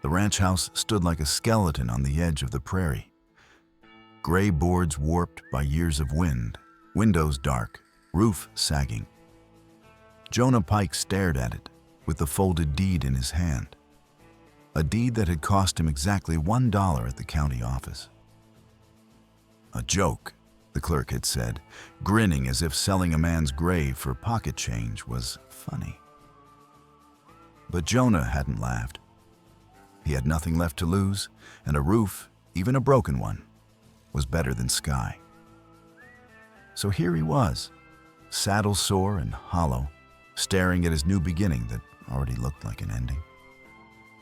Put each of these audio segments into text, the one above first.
The ranch house stood like a skeleton on the edge of the prairie. Gray boards warped by years of wind, windows dark, roof sagging. Jonah Pike stared at it, with the folded deed in his hand. A deed that had cost him exactly $1 at the county office. A joke, the clerk had said, grinning as if selling a man's grave for pocket change was funny. But Jonah hadn't laughed. He had nothing left to lose, and a roof, even a broken one, was better than sky. So here he was, saddle-sore and hollow, staring at his new beginning that already looked like an ending.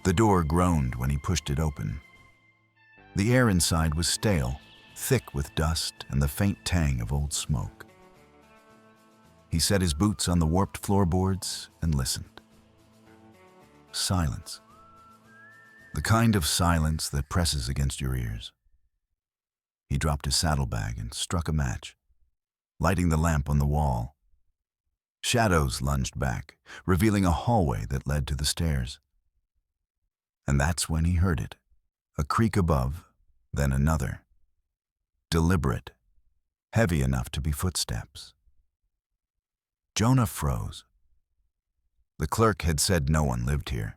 The door groaned when he pushed it open. The air inside was stale, thick with dust and the faint tang of old smoke. He set his boots on the warped floorboards and listened. Silence. The kind of silence that presses against your ears. He dropped his saddlebag and struck a match, lighting the lamp on the wall. Shadows lunged back, revealing a hallway that led to the stairs. And that's when he heard it. A creak above, then another. Deliberate, heavy enough to be footsteps. Jonah froze. The clerk had said no one lived here.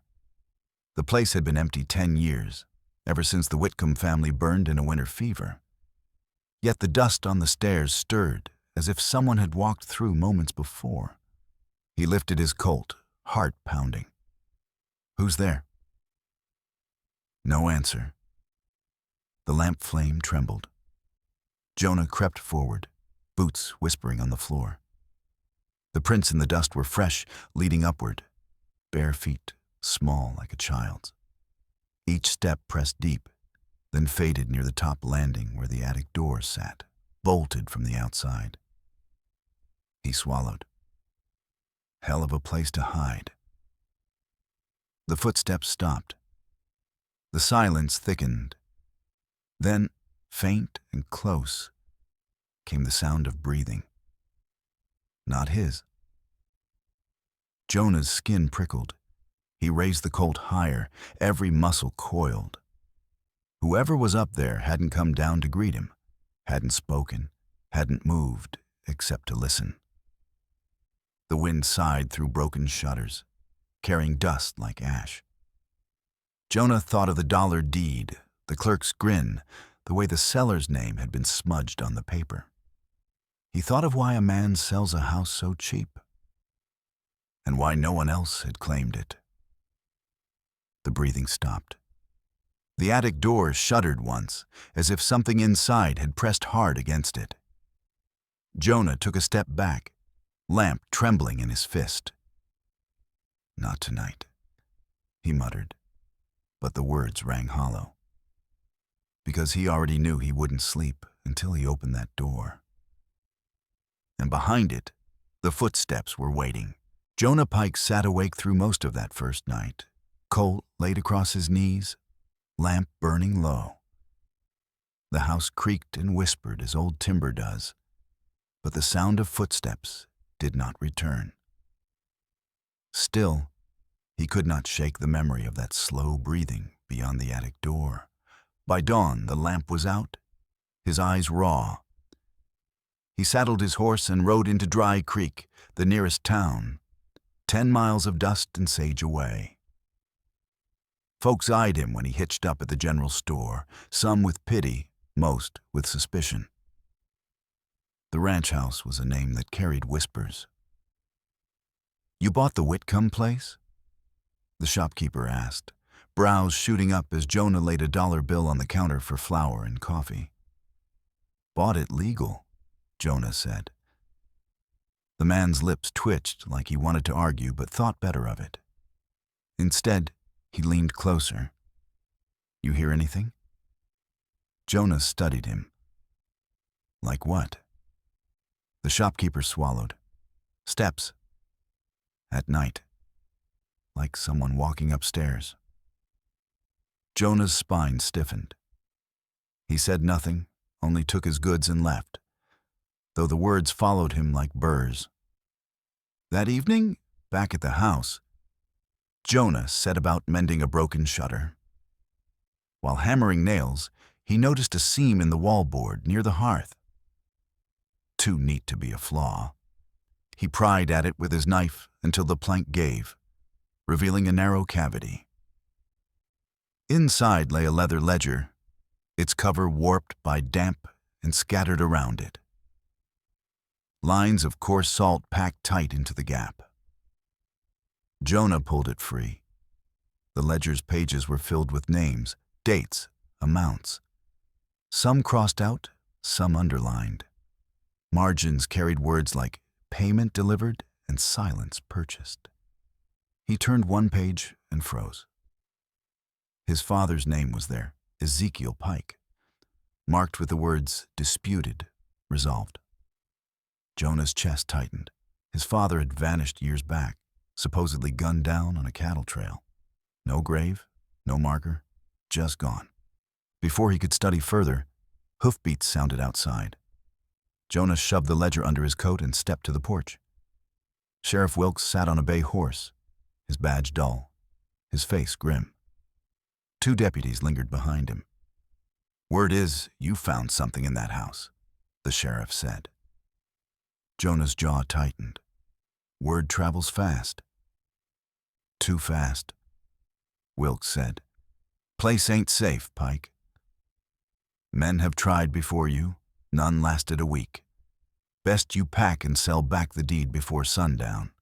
The place had been empty 10 years, ever since the Whitcomb family burned in a winter fever. Yet the dust on the stairs stirred, as if someone had walked through moments before. He lifted his Colt, heart pounding. Who's there? No answer. The lamp flame trembled. Jonah crept forward, boots whispering on the floor. The prints in the dust were fresh, leading upward, bare feet, small like a child's. Each step pressed deep, then faded near the top landing where the attic door sat, bolted from the outside. He swallowed. Hell of a place to hide. The footsteps stopped. The silence thickened. Then, faint and close, came the sound of breathing. Not his. Jonah's skin prickled. He raised the Colt higher, every muscle coiled. Whoever was up there hadn't come down to greet him, hadn't spoken, hadn't moved except to listen. The wind sighed through broken shutters, carrying dust like ash. Jonah thought of the dollar deed, the clerk's grin, the way the seller's name had been smudged on the paper. He thought of why a man sells a house so cheap, and why no one else had claimed it. The breathing stopped. The attic door shuddered once, as if something inside had pressed hard against it. Jonah took a step back, lamp trembling in his fist. Not tonight, he muttered, but the words rang hollow. Because he already knew he wouldn't sleep until he opened that door. And behind it, the footsteps were waiting. Jonah Pike sat awake through most of that first night, Colt laid across his knees, lamp burning low. The house creaked and whispered as old timber does, but the sound of footsteps did not return. Still, he could not shake the memory of that slow breathing beyond the attic door. By dawn, the lamp was out, his eyes raw. He saddled his horse and rode into Dry Creek, the nearest town, 10 miles of dust and sage away. Folks eyed him when he hitched up at the general store, some with pity, most with suspicion. The ranch house was a name that carried whispers. "You bought the Whitcomb place?" the shopkeeper asked, brows shooting up as Jonah laid a dollar bill on the counter for flour and coffee. "Bought it legal," Jonah said. The man's lips twitched like he wanted to argue but thought better of it. Instead, he leaned closer. "You hear anything?" Jonah studied him. "Like what?" The shopkeeper swallowed. "Steps. At night. Like someone walking upstairs." Jonah's spine stiffened. He said nothing, only took his goods and left, though the words followed him like burrs. That evening, back at the house, Jonah set about mending a broken shutter. While hammering nails, he noticed a seam in the wallboard near the hearth. Too neat to be a flaw. He pried at it with his knife until the plank gave, revealing a narrow cavity. Inside lay a leather ledger, its cover warped by damp and scattered around it. Lines of coarse salt packed tight into the gap. Jonah pulled it free. The ledger's pages were filled with names, dates, amounts. Some crossed out, some underlined. Margins carried words like payment delivered and silence purchased. He turned one page and froze. His father's name was there, Ezekiel Pike, marked with the words disputed, resolved. Jonah's chest tightened. His father had vanished years back, supposedly gunned down on a cattle trail. No grave, no marker, just gone. Before he could study further, hoofbeats sounded outside. Jonah shoved the ledger under his coat and stepped to the porch. Sheriff Wilkes sat on a bay horse, his badge dull, his face grim. 2 deputies lingered behind him. "Word is, you found something in that house," the sheriff said. Jonah's jaw tightened. Word travels fast. "Too fast," Wilkes said. "Place ain't safe, Pike. Men have tried before you, none lasted a week. Best you pack and sell back the deed before sundown."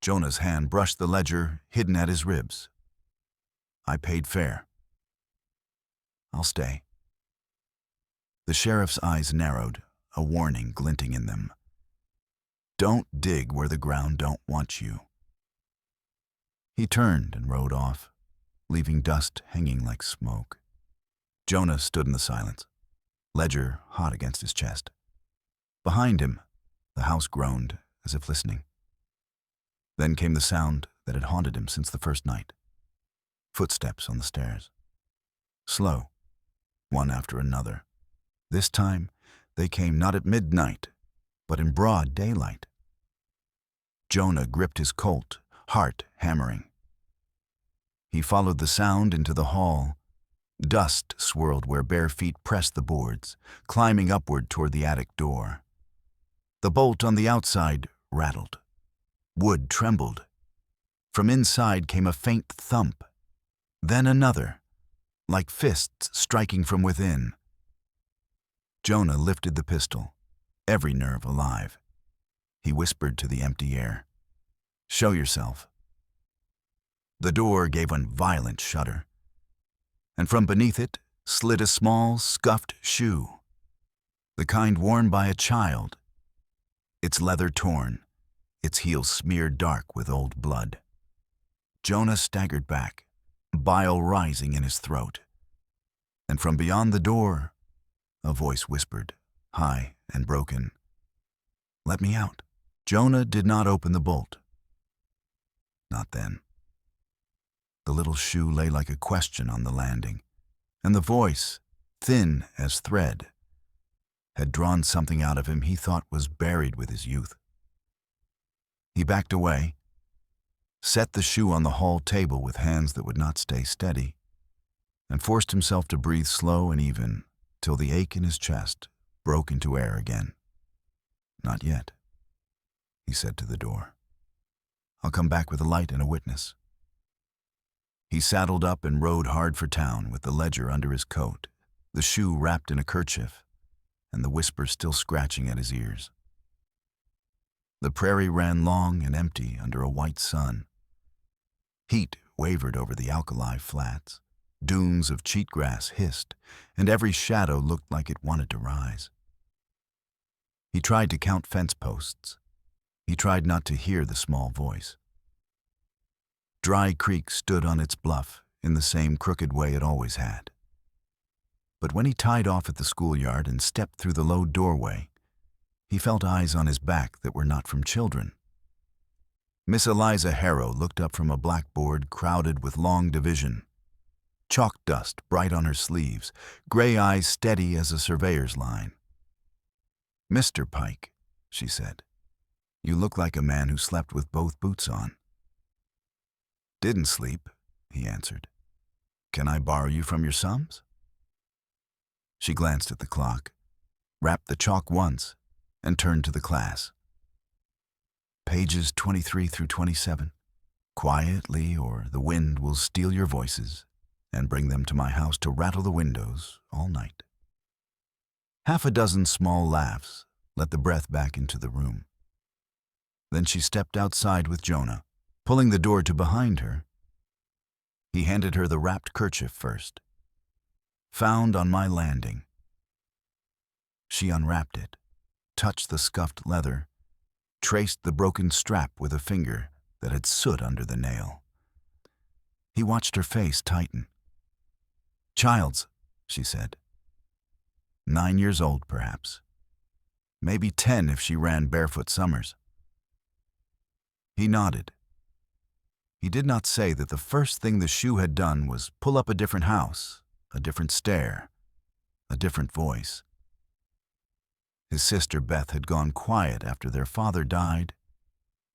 Jonah's hand brushed the ledger hidden at his ribs. "I paid fair. I'll stay." The sheriff's eyes narrowed, a warning glinting in them. "Don't dig where the ground don't want you." He turned and rode off, leaving dust hanging like smoke. Jonah stood in the silence, ledger hot against his chest. Behind him, the house groaned, as if listening. Then came the sound that had haunted him since the first night. Footsteps on the stairs. Slow, one after another. This time, they came not at midnight, but in broad daylight. Jonah gripped his Colt, heart hammering. He followed the sound into the hall. Dust swirled where bare feet pressed the boards, climbing upward toward the attic door. The bolt on the outside rattled. Wood trembled. From inside came a faint thump, then another, like fists striking from within. Jonah lifted the pistol, every nerve alive. He whispered to the empty air, "Show yourself." The door gave a violent shudder, and from beneath it slid a small, scuffed shoe, the kind worn by a child, its leather torn, its heels smeared dark with old blood. Jonah staggered back, bile rising in his throat. And from beyond the door, a voice whispered, high and broken, "Let me out." Jonah did not open the bolt. Not then. The little shoe lay like a question on the landing, and the voice, thin as thread, had drawn something out of him he thought was buried with his youth. He backed away, set the shoe on the hall table with hands that would not stay steady, and forced himself to breathe slow and even till the ache in his chest broke into air again. "Not yet," he said to the door. "I'll come back with a light and a witness." He saddled up and rode hard for town with the ledger under his coat, the shoe wrapped in a kerchief, and the whisper still scratching at his ears. The prairie ran long and empty under a white sun. Heat wavered over the alkali flats. Dunes of cheatgrass hissed, and every shadow looked like it wanted to rise. He tried to count fence posts. He tried not to hear the small voice. Dry Creek stood on its bluff in the same crooked way it always had. But when he tied off at the schoolyard and stepped through the low doorway, he felt eyes on his back that were not from children. Miss Eliza Harrow looked up from a blackboard crowded with long division. Chalk dust bright on her sleeves, gray eyes steady as a surveyor's line. "Mr. Pike," she said, "you look like a man who slept with both boots on." "Didn't sleep," he answered. Can I borrow you from your sums? She glanced at the clock, rapped the chalk once, and turned to the class. Pages 23 through 27. Quietly, or the wind will steal your voices and bring them to my house to rattle the windows all night. Half a dozen small laughs let the breath back into the room. Then she stepped outside with Jonah, pulling the door to behind her. He handed her the wrapped kerchief first. Found on my landing. She unwrapped it, touched the scuffed leather, traced the broken strap with a finger that had soot under the nail. He watched her face tighten. Child's, she said. 9 years old, perhaps. Maybe 10 if she ran barefoot summers. He nodded. He did not say that the first thing the shoe had done was pull up a different house, a different stare, a different voice. His sister Beth had gone quiet after their father died,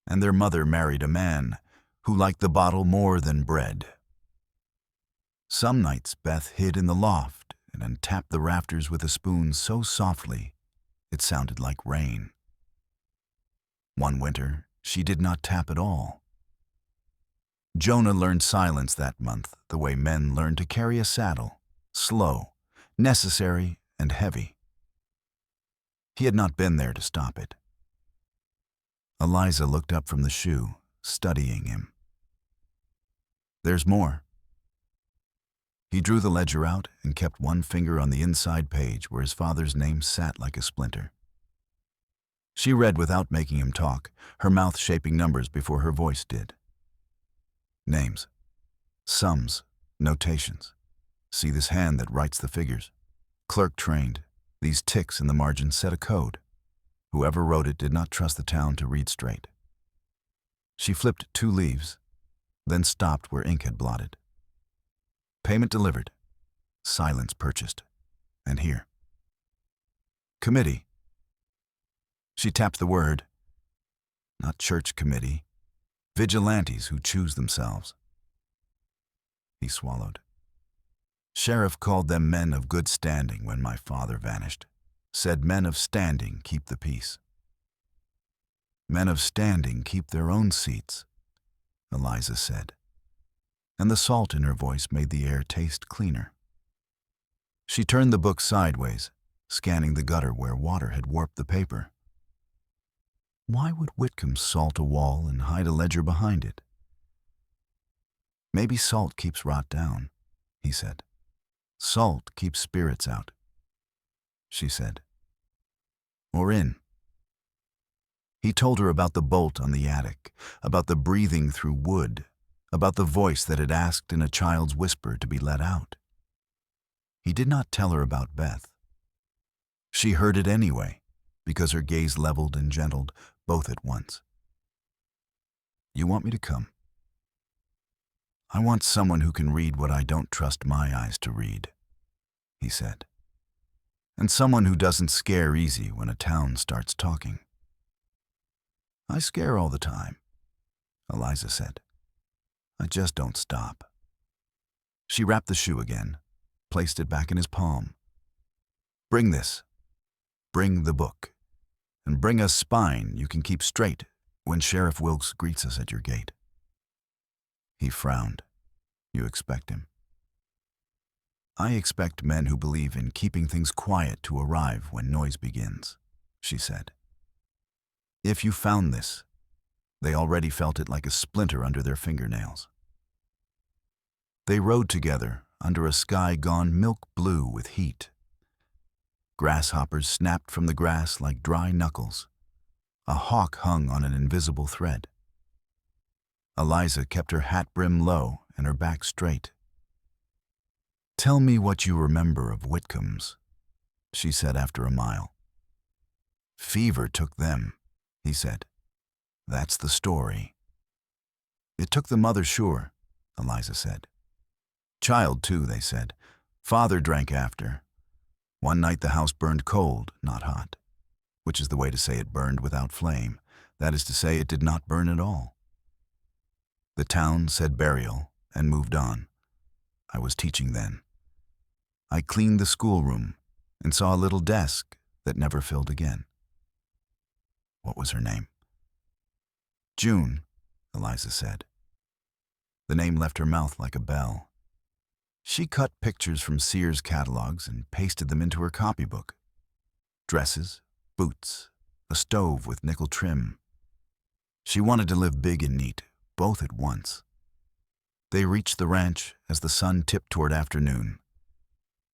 and their mother married a man who liked the bottle more than bread. Some nights Beth hid in the loft and then tapped the rafters with a spoon so softly it sounded like rain. One winter, she did not tap at all. Jonah learned silence that month the way men learn to carry a saddle, slow, necessary, and heavy. He had not been there to stop it. Eliza looked up from the shoe, studying him. There's more. He drew the ledger out and kept one finger on the inside page where his father's name sat like a splinter. She read without making him talk, her mouth shaping numbers before her voice did. Names, sums, notations. See this hand that writes the figures. Clerk trained. These ticks in the margin set a code. Whoever wrote it did not trust the town to read straight. She flipped 2 leaves, then stopped where ink had blotted. Payment delivered. Silence purchased. And here. Committee. She tapped the word. Not church committee. Vigilantes who choose themselves. He swallowed. Sheriff called them men of good standing when my father vanished. Said men of standing keep the peace. Men of standing keep their own seats, Eliza said, and the salt in her voice made the air taste cleaner. She turned the book sideways, scanning the gutter where water had warped the paper. Why would Whitcomb salt a wall and hide a ledger behind it? Maybe salt keeps rot down, he said. Salt keeps spirits out, she said. Or in. He told her about the bolt on the attic, about the breathing through wood, about the voice that had asked in a child's whisper to be let out. He did not tell her about Beth. She heard it anyway, because her gaze leveled and gentled both at once. You want me to come? I want someone who can read what I don't trust my eyes to read, he said. And someone who doesn't scare easy when a town starts talking. I scare all the time, Eliza said. I just don't stop. She wrapped the shoe again, placed it back in his palm. Bring this. Bring the book. And bring a spine you can keep straight when Sheriff Wilkes greets us at your gate. He frowned. You expect him. I expect men who believe in keeping things quiet to arrive when noise begins, she said. If you found this, they already felt it like a splinter under their fingernails. They rode together under a sky gone milk blue with heat. Grasshoppers snapped from the grass like dry knuckles. A hawk hung on an invisible thread. Eliza kept her hat brim low and her back straight. Tell me what you remember of Whitcomb's, she said after a mile. Fever took them, he said. That's the story. It took the mother, sure, Eliza said. Child, too, they said. Father drank after. One night the house burned cold, not hot, which is the way to say it burned without flame. That is to say, it did not burn at all. The town said burial and moved on. I was teaching then. I cleaned the schoolroom and saw a little desk that never filled again. What was her name? June, Eliza said. The name left her mouth like a bell. She cut pictures from Sears catalogs and pasted them into her copybook. Dresses, boots, a stove with nickel trim. She wanted to live big and neat, both at once. They reached the ranch as the sun tipped toward afternoon.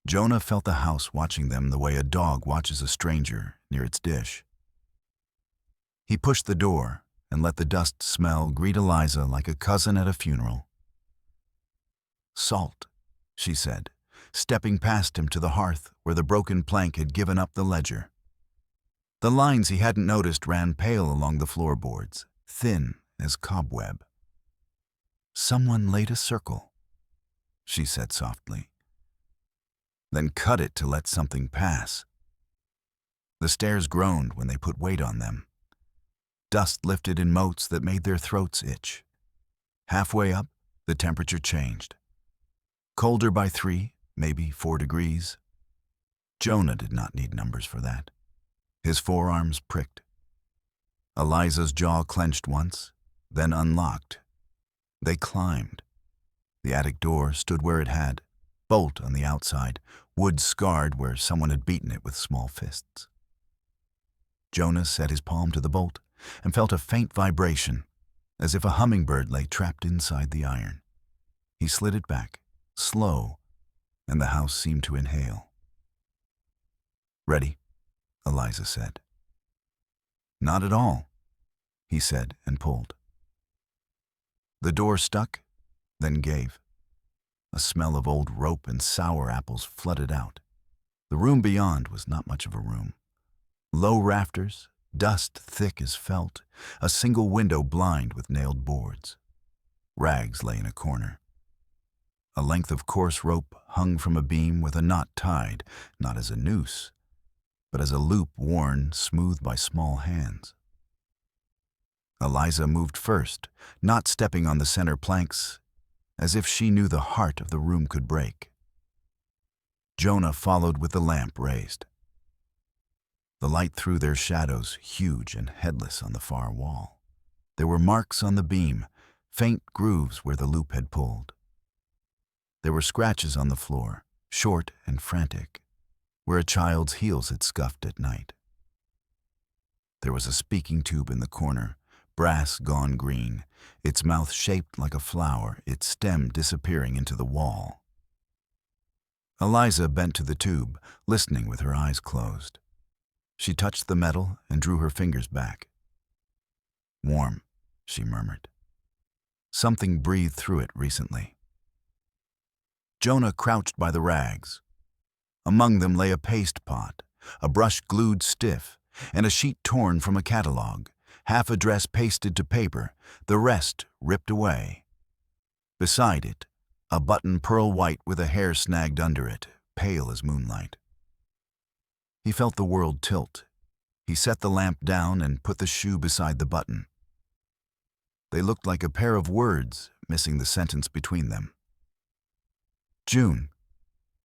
Jonah felt the house watching them the way a dog watches a stranger near its dish. He pushed the door and let the dust smell greet Eliza like a cousin at a funeral. "Salt," she said, stepping past him to the hearth where the broken plank had given up the ledger. The lines he hadn't noticed ran pale along the floorboards, thin as cobweb. "Someone laid a circle," she said softly. "Then cut it to let something pass." The stairs groaned when they put weight on them. Dust lifted in motes that made their throats itch. Halfway up, the temperature changed. Colder by 3, maybe 4 degrees. Jonah did not need numbers for that. His forearms pricked. Eliza's jaw clenched once, then unlocked. They climbed. The attic door stood where it had, bolt on the outside, wood scarred where someone had beaten it with small fists. Jonah set his palm to the bolt and felt a faint vibration, as if a hummingbird lay trapped inside the iron. He slid it back, slow, and the house seemed to inhale. "Ready?" Eliza said. "Not at all," he said and pulled. The door stuck, then gave. A smell of old rope and sour apples flooded out. The room beyond was not much of a room. Low rafters, dust thick as felt, a single window blind with nailed boards. Rags lay in a corner. A length of coarse rope hung from a beam with a knot tied, not as a noose, but as a loop worn smooth by small hands. Eliza moved first, not stepping on the center planks, as if she knew the heart of the room could break. Jonah followed with the lamp raised. The light threw their shadows huge and headless on the far wall. There were marks on the beam, faint grooves where the loop had pulled. There were scratches on the floor, short and frantic, where a child's heels had scuffed at night. There was a speaking tube in the corner, brass gone green, its mouth shaped like a flower, its stem disappearing into the wall. Eliza bent to the tube, listening with her eyes closed. She touched the metal and drew her fingers back. "Warm," she murmured. Something breathed through it recently. Jonah crouched by the rags. Among them lay a paste pot, a brush glued stiff, and a sheet torn from a catalog, half a dress pasted to paper, the rest ripped away. Beside it, a button pearl white with a hair snagged under it, pale as moonlight. He felt the world tilt. He set the lamp down and put the shoe beside the button. They looked like a pair of words, missing the sentence between them. "June,"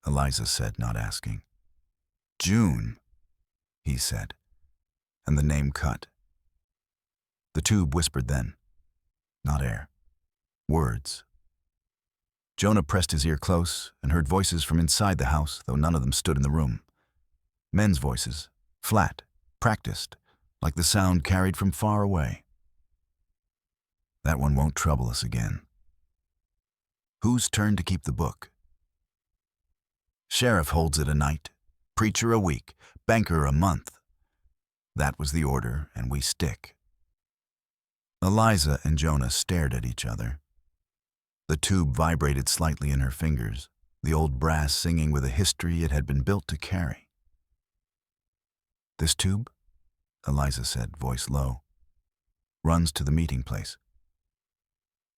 Eliza said, not asking. "June," he said, and the name cut. The tube whispered then. Not air. Words. Jonah pressed his ear close and heard voices from inside the house, though none of them stood in the room. Men's voices, flat, practiced, like the sound carried from far away. "That one won't trouble us again." "Whose turn to keep the book?" "Sheriff holds it a night, preacher a week, banker a month." That was the order, and we stick. Eliza and Jonah stared at each other. The tube vibrated slightly in her fingers, the old brass singing with a history it had been built to carry. "This tube," Eliza said, voice low, "runs to the meeting place.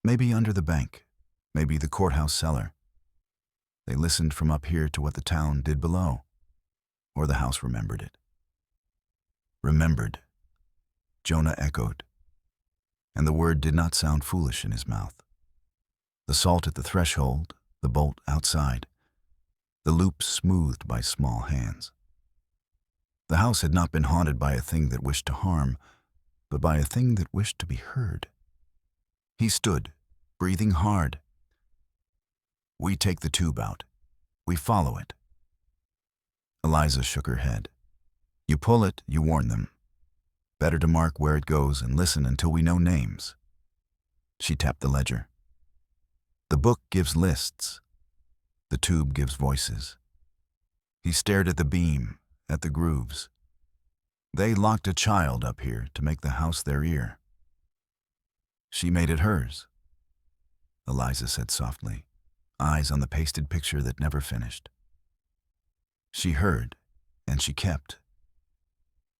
Maybe under the bank, maybe the courthouse cellar. They listened from up here to what the town did below, or the house remembered it." "Remembered," Jonah echoed, and the word did not sound foolish in his mouth. The salt at the threshold, the bolt outside, the loop smoothed by small hands. The house had not been haunted by a thing that wished to harm, but by a thing that wished to be heard. He stood, breathing hard. We take the tube out. We follow it. Eliza shook her head. You pull it, you warn them. Better to mark where it goes and listen until we know names. She tapped the ledger. The book gives lists. The tube gives voices. He stared at the beam, at the grooves. They locked a child up here to make the house their ear. She made it hers, Eliza said softly, eyes on the pasted picture that never finished. She heard, and she kept,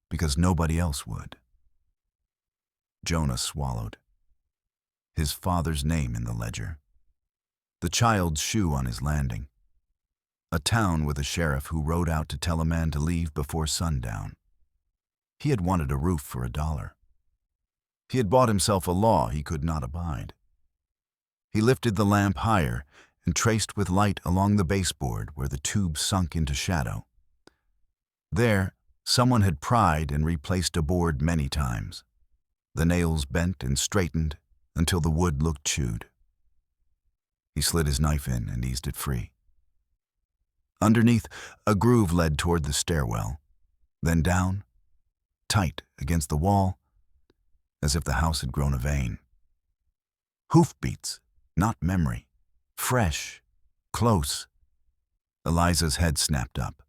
because nobody else would. Jonah swallowed. His father's name in the ledger. The child's shoe on his landing. A town with a sheriff who rode out to tell a man to leave before sundown. He had wanted a roof for $1. He had bought himself a law he could not abide. He lifted the lamp higher and traced with light along the baseboard where the tube sunk into shadow. There, someone had pried and replaced a board many times. The nails bent and straightened until the wood looked chewed. He slid his knife in and eased it free. Underneath, a groove led toward the stairwell, then down, tight against the wall, as if the house had grown a vein. Hoofbeats, not memory, fresh, close. Eliza's head snapped up.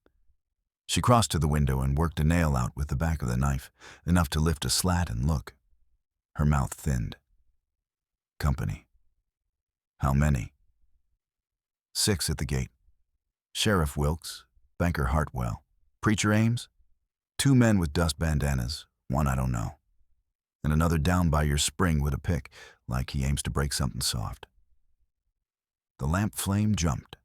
She crossed to the window and worked a nail out with the back of the knife, enough to lift a slat and look. Her mouth thinned. Company. How many? 6 at the gate. Sheriff Wilkes, Banker Hartwell, Preacher Ames, 2 men with dust bandanas, one I don't know, and another down by your spring with a pick, like he aims to break something soft. The lamp flame jumped.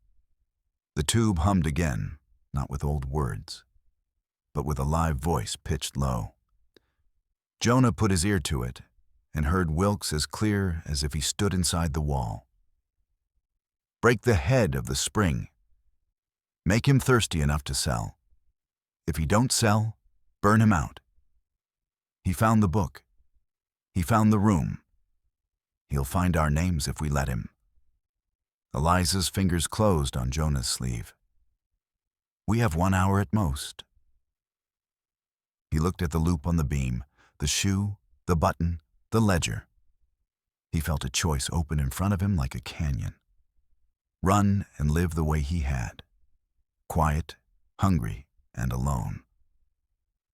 The tube hummed again, not with old words, but with a live voice pitched low. Jonah put his ear to it and heard Wilkes as clear as if he stood inside the wall. Break the head of the spring. Make him thirsty enough to sell. If he don't sell, burn him out. He found the book. He found the room. He'll find our names if we let him. Eliza's fingers closed on Jonah's sleeve. We have 1 hour at most. He looked at the loop on the beam, the shoe, the button, the ledger. He felt a choice open in front of him like a canyon. Run and live the way he had. Quiet, hungry, and alone.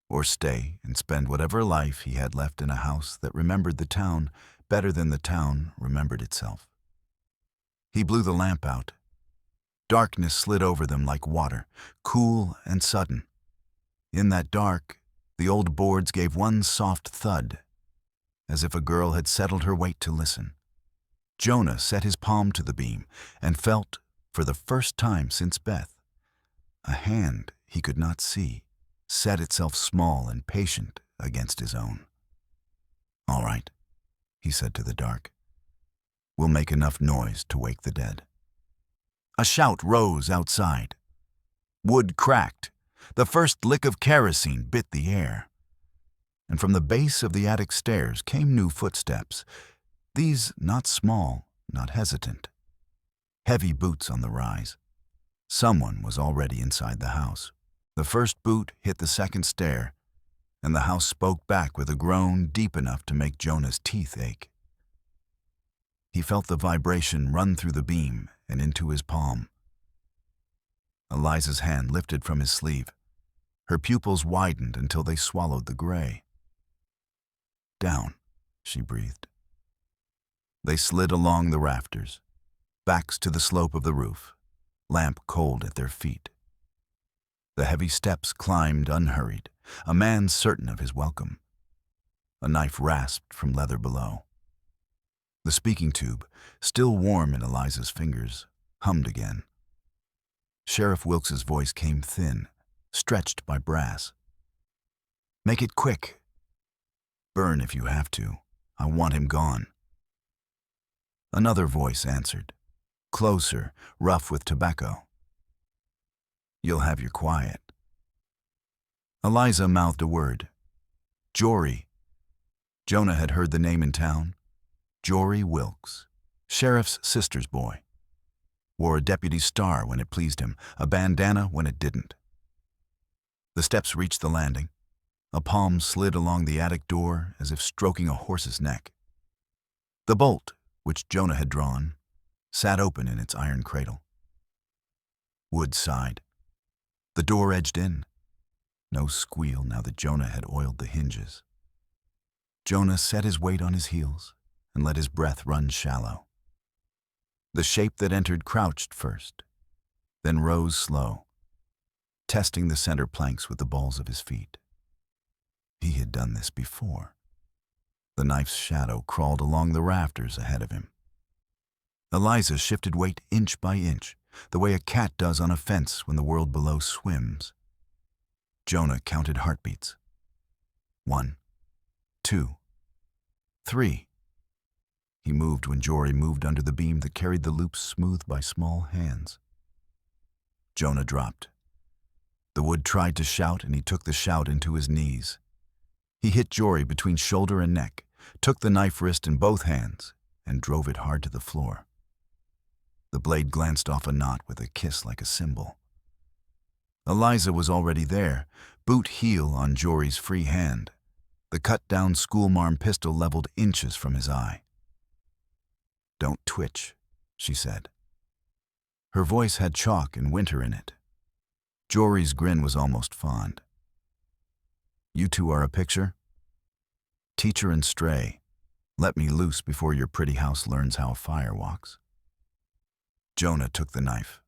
Or stay and spend whatever life he had left in a house that remembered the town better than the town remembered itself. He blew the lamp out. Darkness slid over them like water, cool and sudden. In that dark, the old boards gave one soft thud, as if a girl had settled her weight to listen. Jonah set his palm to the beam and felt, for the first time since Beth, a hand he could not see set itself small and patient against his own. All right, he said to the dark. We'll make enough noise to wake the dead. A shout rose outside. Wood cracked. The first lick of kerosene bit the air. And from the base of the attic stairs came new footsteps, these not small, not hesitant. Heavy boots on the rise. Someone was already inside the house. The first boot hit the second stair, and the house spoke back with a groan deep enough to make Jonah's teeth ache. He felt the vibration run through the beam and into his palm. Eliza's hand lifted from his sleeve. Her pupils widened until they swallowed the gray. Down, she breathed. They slid along the rafters, backs to the slope of the roof, lamp cold at their feet. The heavy steps climbed unhurried, a man certain of his welcome. A knife rasped from leather below. The speaking tube, still warm in Eliza's fingers, hummed again. Sheriff Wilkes's voice came thin, stretched by brass. Make it quick. Burn if you have to. I want him gone. Another voice answered, closer, rough with tobacco. You'll have your quiet. Eliza mouthed a word. Jory. Jonah had heard the name in town. Jory Wilkes, sheriff's sister's boy. Wore a deputy's star when it pleased him, a bandana when it didn't. The steps reached the landing. A palm slid along the attic door as if stroking a horse's neck. The bolt, which Jonah had drawn, sat open in its iron cradle. Wood sighed. The door edged in. No squeal now that Jonah had oiled the hinges. Jonah set his weight on his heels and let his breath run shallow. The shape that entered crouched first, then rose slow, testing the center planks with the balls of his feet. He had done this before. The knife's shadow crawled along the rafters ahead of him. Eliza shifted weight inch by inch, the way a cat does on a fence when the world below swims. Jonah counted heartbeats. 1, 2, 3. He moved when Jory moved under the beam that carried the loops smoothed by small hands. Jonah dropped. The wood tried to shout, and he took the shout into his knees. He hit Jory between shoulder and neck, took the knife wrist in both hands, and drove it hard to the floor. The blade glanced off a knot with a kiss like a cymbal. Eliza was already there, boot heel on Jory's free hand, the cut-down schoolmarm pistol leveled inches from his eye. "Don't twitch," she said. Her voice had chalk and winter in it. Jory's grin was almost fond. "You two are a picture? Teacher and stray, let me loose before your pretty house learns how a fire walks." Jonah took the knife.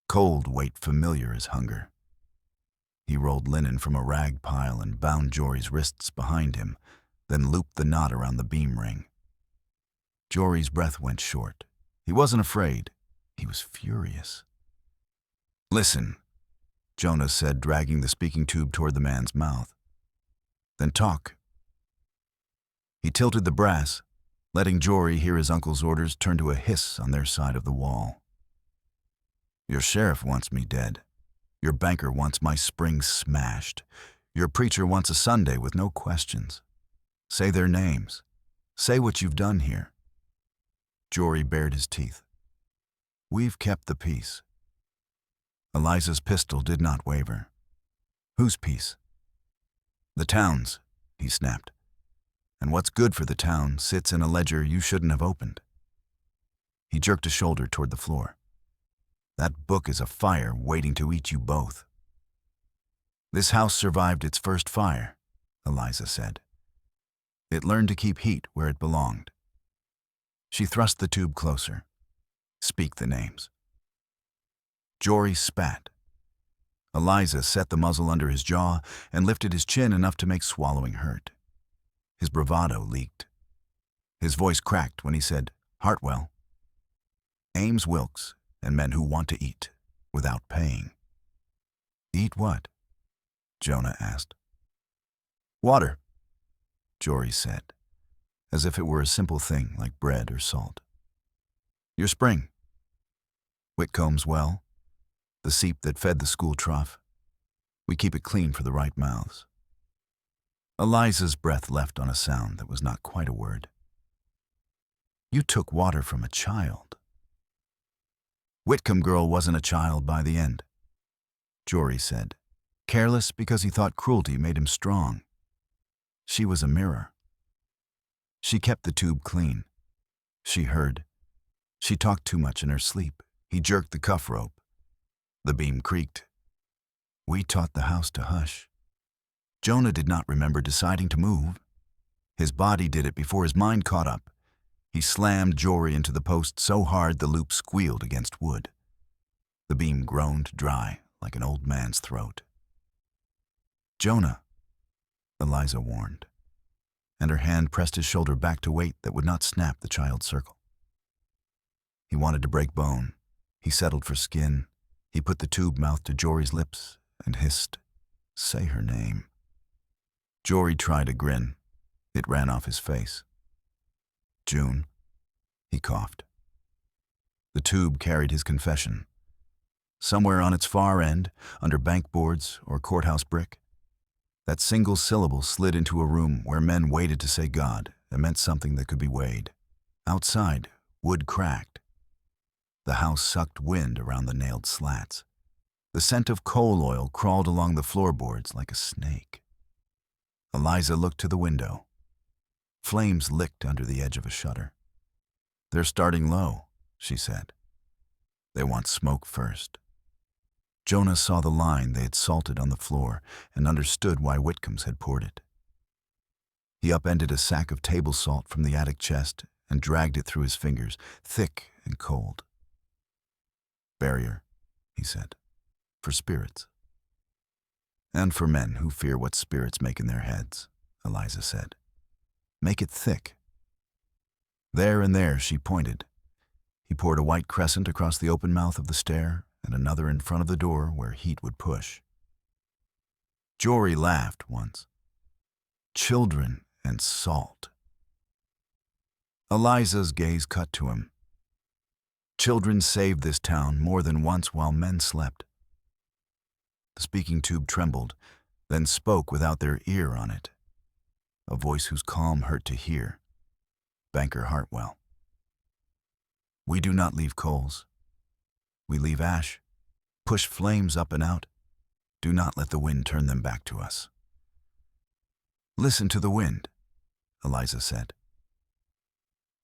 Cold weight familiar as hunger. He rolled linen from a rag pile and bound Jory's wrists behind him, then looped the knot around the beam ring. Jory's breath went short. He wasn't afraid. He was furious. "Listen," Jonah said, dragging the speaking tube toward the man's mouth. "Then talk." He tilted the brass, letting Jory hear his uncle's orders turn to a hiss on their side of the wall. "Your sheriff wants me dead. Your banker wants my spring smashed. Your preacher wants a Sunday with no questions. Say their names. Say what you've done here." Jory bared his teeth. "We've kept the peace." Eliza's pistol did not waver. "Whose peace?" "The town's," he snapped. "And what's good for the town sits in a ledger you shouldn't have opened." He jerked a shoulder toward the floor. "That book is a fire waiting to eat you both." "This house survived its first fire," Eliza said. "It learned to keep heat where it belonged." She thrust the tube closer. "Speak the names." Jory spat. Eliza set the muzzle under his jaw and lifted his chin enough to make swallowing hurt. His bravado leaked. His voice cracked when he said, "Hartwell." "Ames Wilkes and men who want to eat, without paying." "Eat what?" Jonah asked. "Water," Jory said, as if it were a simple thing like bread or salt. "Your spring." "Whitcomb's well, the seep that fed the school trough. We keep it clean for the right mouths." Eliza's breath left on a sound that was not quite a word. "You took water from a child." "Whitcomb girl wasn't a child by the end," Jory said, careless because he thought cruelty made him strong. "She was a mirror." She kept the tube clean. She heard. She talked too much in her sleep. He jerked the cuff rope. The beam creaked. "We taught the house to hush." Jonah did not remember deciding to move. His body did it before his mind caught up. He slammed Jory into the post so hard the loop squealed against wood. The beam groaned dry like an old man's throat. "Jonah," Eliza warned, and her hand pressed his shoulder back to weight that would not snap the child's circle. He wanted to break bone. He settled for skin. He put the tube mouth to Jory's lips and hissed, "Say her name." Jory tried a grin. It ran off his face. "June," he coughed. The tube carried his confession. Somewhere on its far end, under bank boards or courthouse brick, that single syllable slid into a room where men waited to say God and meant something that could be weighed. Outside, wood cracked. The house sucked wind around the nailed slats. The scent of coal oil crawled along the floorboards like a snake. Eliza looked to the window. Flames licked under the edge of a shutter. "They're starting low," she said. "They want smoke first." Jonah saw the line they had salted on the floor and understood why Whitcombs had poured it. He upended a sack of table salt from the attic chest and dragged it through his fingers, thick and cold. "Barrier," he said, "for spirits." "And for men who fear what spirits make in their heads," Eliza said. "Make it thick." There and there she pointed. He poured a white crescent across the open mouth of the stair and another in front of the door where heat would push. Jory laughed once. Children and salt. Eliza's gaze cut to him. Children saved this town more than once while men slept. The speaking tube trembled, then spoke without their ear on it. A voice whose calm hurt to hear. Banker Hartwell. "We do not leave coals. We leave ash, push flames up and out. Do not let the wind turn them back to us." "Listen to the wind," Eliza said.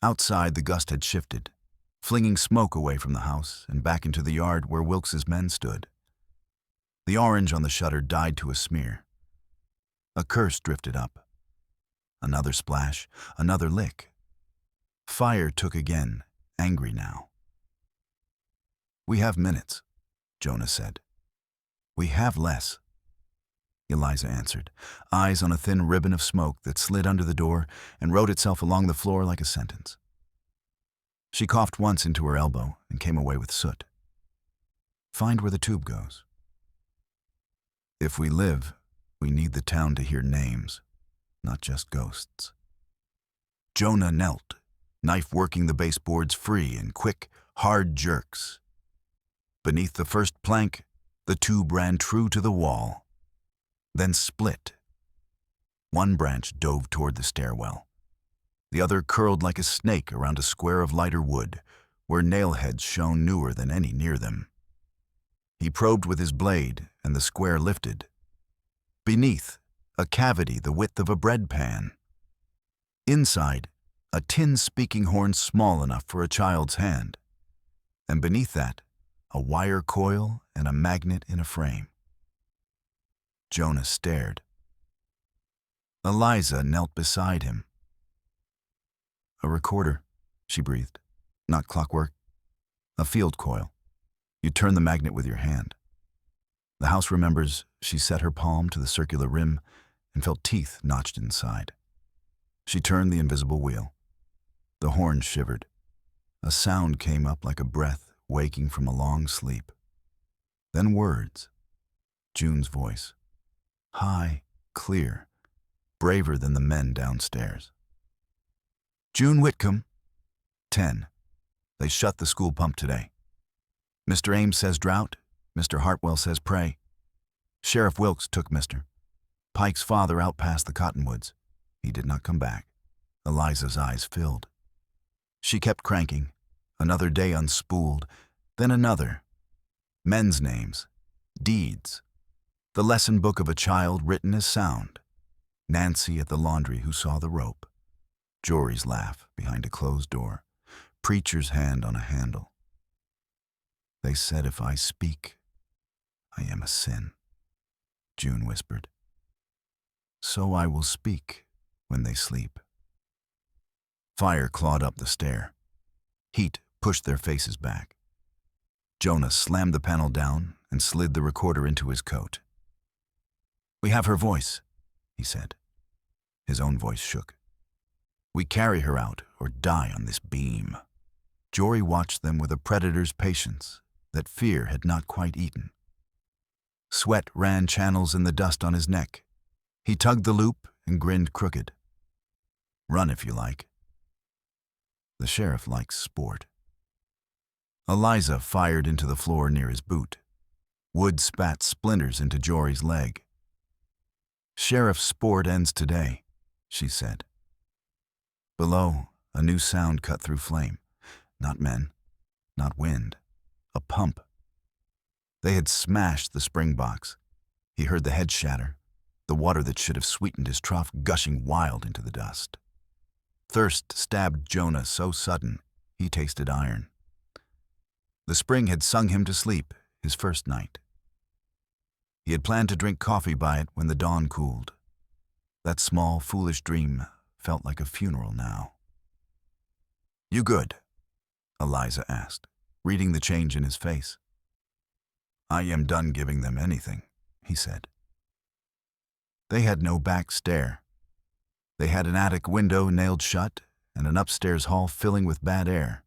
Outside, the gust had shifted, flinging smoke away from the house and back into the yard where Wilkes's men stood. The orange on the shutter died to a smear. A curse drifted up. Another splash, another lick. Fire took again, angry now. "We have minutes," Jonah said. "We have less," Eliza answered, eyes on a thin ribbon of smoke that slid under the door and wrote itself along the floor like a sentence. She coughed once into her elbow and came away with soot. "Find where the tube goes." "If we live, we need the town to hear names, not just ghosts." Jonah knelt, knife working the baseboards free in quick, hard jerks. Beneath the first plank, the tube ran true to the wall, then split. One branch dove toward the stairwell. The other curled like a snake around a square of lighter wood, where nail heads shone newer than any near them. He probed with his blade, and the square lifted. Beneath, a cavity the width of a bread pan. Inside, a tin speaking horn small enough for a child's hand. And beneath that, a wire coil and a magnet in a frame. Jonah stared. Eliza knelt beside him. "A recorder," she breathed. "Not clockwork. A field coil. You turn the magnet with your hand." The house remembers she set her palm to the circular rim and felt teeth notched inside. She turned the invisible wheel. The horn shivered. A sound came up like a breath waking from a long sleep. Then words. June's voice. High, clear, braver than the men downstairs. "June Whitcomb, 10. They shut the school pump today. Mr. Ames says drought, Mr. Hartwell says pray. Sheriff Wilkes took Mr. Pike's father out past the cottonwoods. He did not come back." Eliza's eyes filled. She kept cranking. Another day unspooled, then another. Men's names, deeds. The lesson book of a child written as sound. Nancy at the laundry who saw the rope. Jory's laugh behind a closed door. Preacher's hand on a handle. "They said if I speak, I am a sin," June whispered. "So I will speak when they sleep." Fire clawed up the stair. Heat pushed their faces back. Jonah slammed the panel down and slid the recorder into his coat. "We have her voice," he said. His own voice shook. "We carry her out or die on this beam." Jory watched them with a predator's patience that fear had not quite eaten. Sweat ran channels in the dust on his neck. He tugged the loop and grinned crooked. "Run if you like." The sheriff likes sport. Eliza fired into the floor near his boot. Wood spat splinters into Jory's leg. "Sheriff's sport ends today," she said. Below, a new sound cut through flame. Not men, not wind, a pump. They had smashed the spring box. He heard the head shatter, the water that should have sweetened his trough gushing wild into the dust. Thirst stabbed Jonah so sudden, he tasted iron. The spring had sung him to sleep, his first night. He had planned to drink coffee by it when the dawn cooled. That small, foolish dream felt like a funeral now. "You good?" Eliza asked, reading the change in his face. "I am done giving them anything," he said. They had no back stair. They had an attic window nailed shut and an upstairs hall filling with bad air.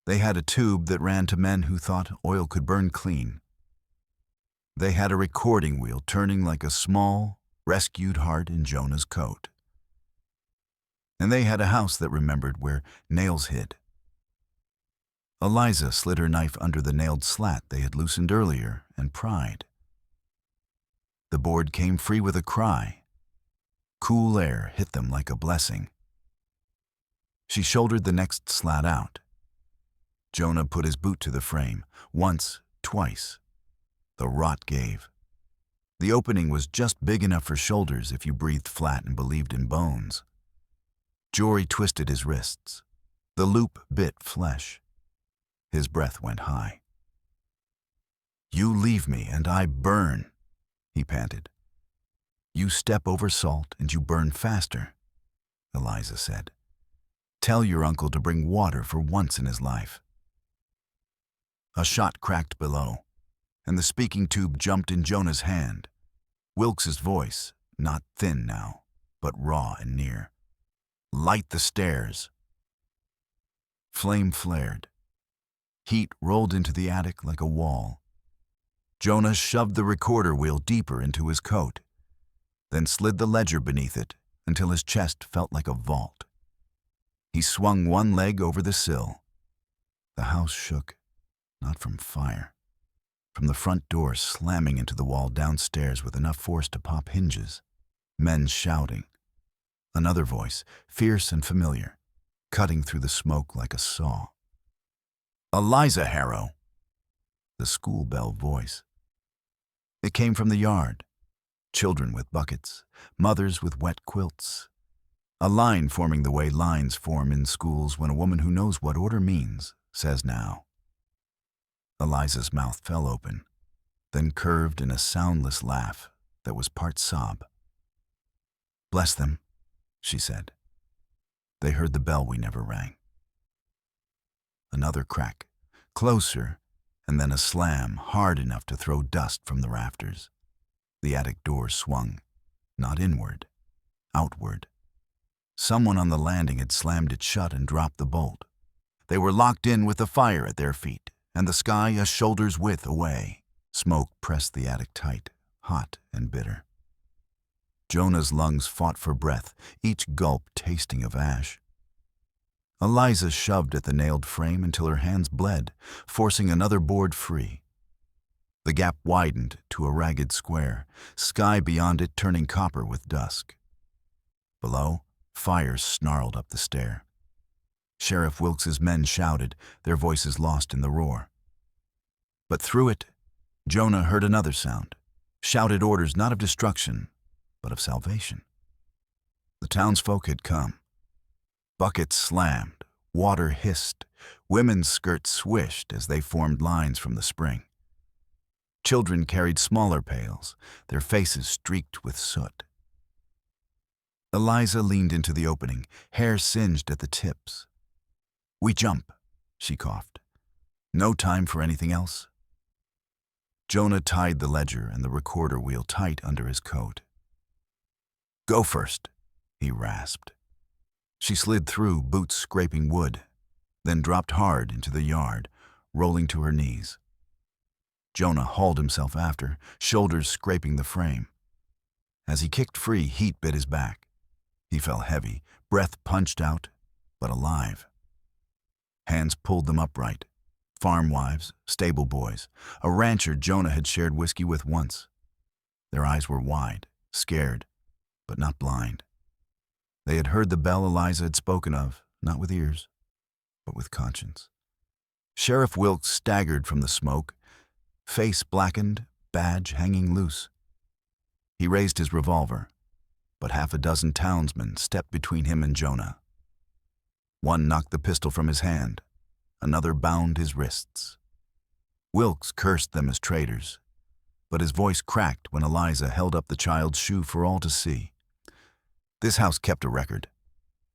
They had a tube that ran to men who thought oil could burn clean. They had a recording wheel turning like a small, rescued heart in Jonah's coat. And they had a house that remembered where nails hid. Eliza slid her knife under the nailed slat they had loosened earlier and pried. The board came free with a cry. Cool air hit them like a blessing. She shouldered the next slat out. Jonah put his boot to the frame, once, twice. The rot gave. The opening was just big enough for shoulders if you breathed flat and believed in bones. Jory twisted his wrists. The loop bit flesh. His breath went high. "You leave me and I burn," he panted. "You step over salt and you burn faster," Eliza said. "Tell your uncle to bring water for once in his life." A shot cracked below, and the speaking tube jumped in Jonah's hand. Wilkes's voice, not thin now, but raw and near. "Light the stairs." Flame flared. Heat rolled into the attic like a wall. Jonah shoved the recorder wheel deeper into his coat, then slid the ledger beneath it until his chest felt like a vault. He swung one leg over the sill. The house shook, not from fire, from the front door slamming into the wall downstairs with enough force to pop hinges. Men shouting. Another voice, fierce and familiar, cutting through the smoke like a saw. "Eliza Harrow!" The school bell voice. It came from the yard. Children with buckets, mothers with wet quilts. A line forming the way lines form in schools when a woman who knows what order means says now. Eliza's mouth fell open, then curved in a soundless laugh that was part sob. "Bless them," she said. "They heard the bell we never rang." Another crack, closer, and then a slam hard enough to throw dust from the rafters. The attic door swung, not inward, outward. Someone on the landing had slammed it shut and dropped the bolt. They were locked in with the fire at their feet, and the sky a shoulder's width away. Smoke pressed the attic tight, hot and bitter. Jonah's lungs fought for breath, each gulp tasting of ash. Eliza shoved at the nailed frame until her hands bled, forcing another board free. The gap widened to a ragged square, sky beyond it turning copper with dusk. Below, fire snarled up the stair. Sheriff Wilkes's men shouted, their voices lost in the roar. But through it, Jonah heard another sound, shouted orders not of destruction, but of salvation. The townsfolk had come. Buckets slammed, water hissed, women's skirts swished as they formed lines from the spring. Children carried smaller pails, their faces streaked with soot. Eliza leaned into the opening, hair singed at the tips. "We jump," she coughed. "No time for anything else." Jonah tied the ledger and the recorder wheel tight under his coat. "Go first," he rasped. She slid through, boots scraping wood, then dropped hard into the yard, rolling to her knees. Jonah hauled himself after, shoulders scraping the frame. As he kicked free, heat bit his back. He fell heavy, breath punched out, but alive. Hands pulled them upright, Farm wives, stable boys, a rancher Jonah had shared whiskey with once. Their eyes were wide, scared, but not blind. They had heard the bell Eliza had spoken of, not with ears, but with conscience. Sheriff Wilkes staggered from the smoke, face blackened, badge hanging loose. He raised his revolver, but half a dozen townsmen stepped between him and Jonah. One knocked the pistol from his hand, another bound his wrists. Wilkes cursed them as traitors, but his voice cracked when Eliza held up the child's shoe for all to see. "This house kept a record,"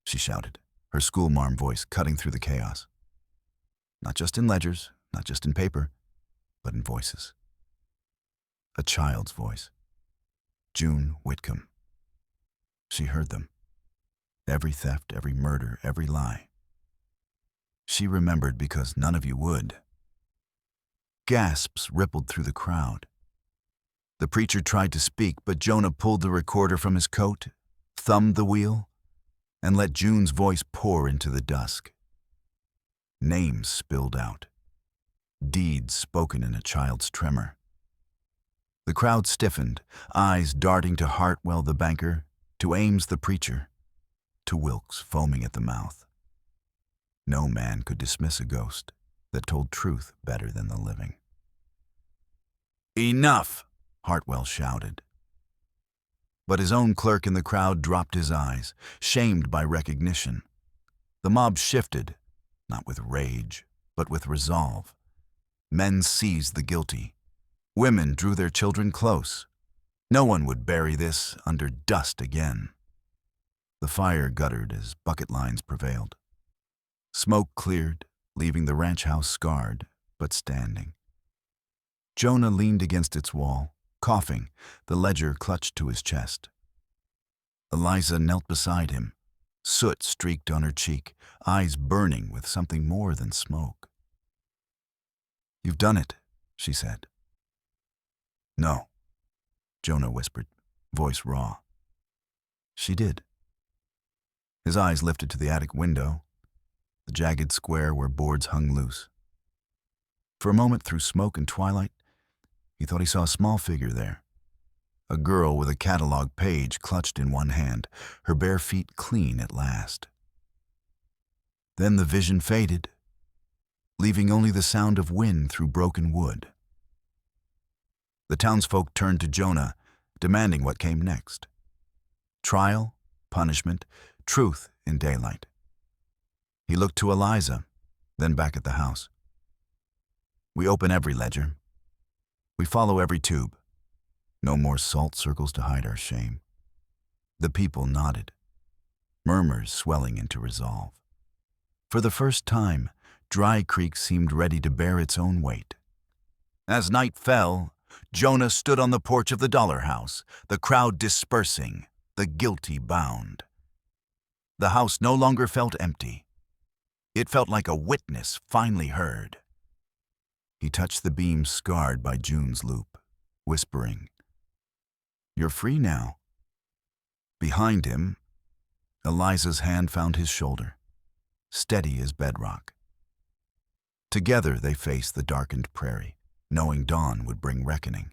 she shouted, her schoolmarm voice cutting through the chaos. Not just in ledgers, not just in paper, but in voices. A child's voice. June Whitcomb. She heard them. Every theft, every murder, every lie. She remembered because none of you would. Gasps rippled through the crowd. The preacher tried to speak, but Jonah pulled the recorder from his coat, thumbed the wheel, and let June's voice pour into the dusk. Names spilled out. Deeds spoken in a child's tremor. The crowd stiffened, eyes darting to Hartwell the banker, to Ames the preacher, to Wilkes foaming at the mouth. No man could dismiss a ghost that told truth better than the living. "Enough!" Hartwell shouted. But his own clerk in the crowd dropped his eyes, shamed by recognition. The mob shifted, not with rage, but with resolve. Men seized the guilty. Women drew their children close. No one would bury this under dust again. The fire guttered as bucket lines prevailed. Smoke cleared, leaving the ranch house scarred, but standing. Jonah leaned against its wall, coughing, the ledger clutched to his chest. Eliza knelt beside him, soot streaked on her cheek, eyes burning with something more than smoke. "You've done it," she said. "No," Jonah whispered, voice raw. She did. His eyes lifted to the attic window, the jagged square where boards hung loose. For a moment, through smoke and twilight, he thought he saw a small figure there. A girl with a catalog page clutched in one hand, her bare feet clean at last. Then the vision faded, leaving only the sound of wind through broken wood. The townsfolk turned to Jonah, demanding what came next. Trial, punishment, truth in daylight. He looked to Eliza, then back at the house. "We open every ledger. We follow every tube. No more salt circles to hide our shame." The people nodded, murmurs swelling into resolve. For the first time, Dry Creek seemed ready to bear its own weight. As night fell, Jonah stood on the porch of the Dollar House, the crowd dispersing, the guilty bound. The house no longer felt empty. It felt like a witness finally heard. He touched the beam scarred by June's loop, whispering, "You're free now." Behind him, Eliza's hand found his shoulder, steady as bedrock. Together they faced the darkened prairie, knowing dawn would bring reckoning.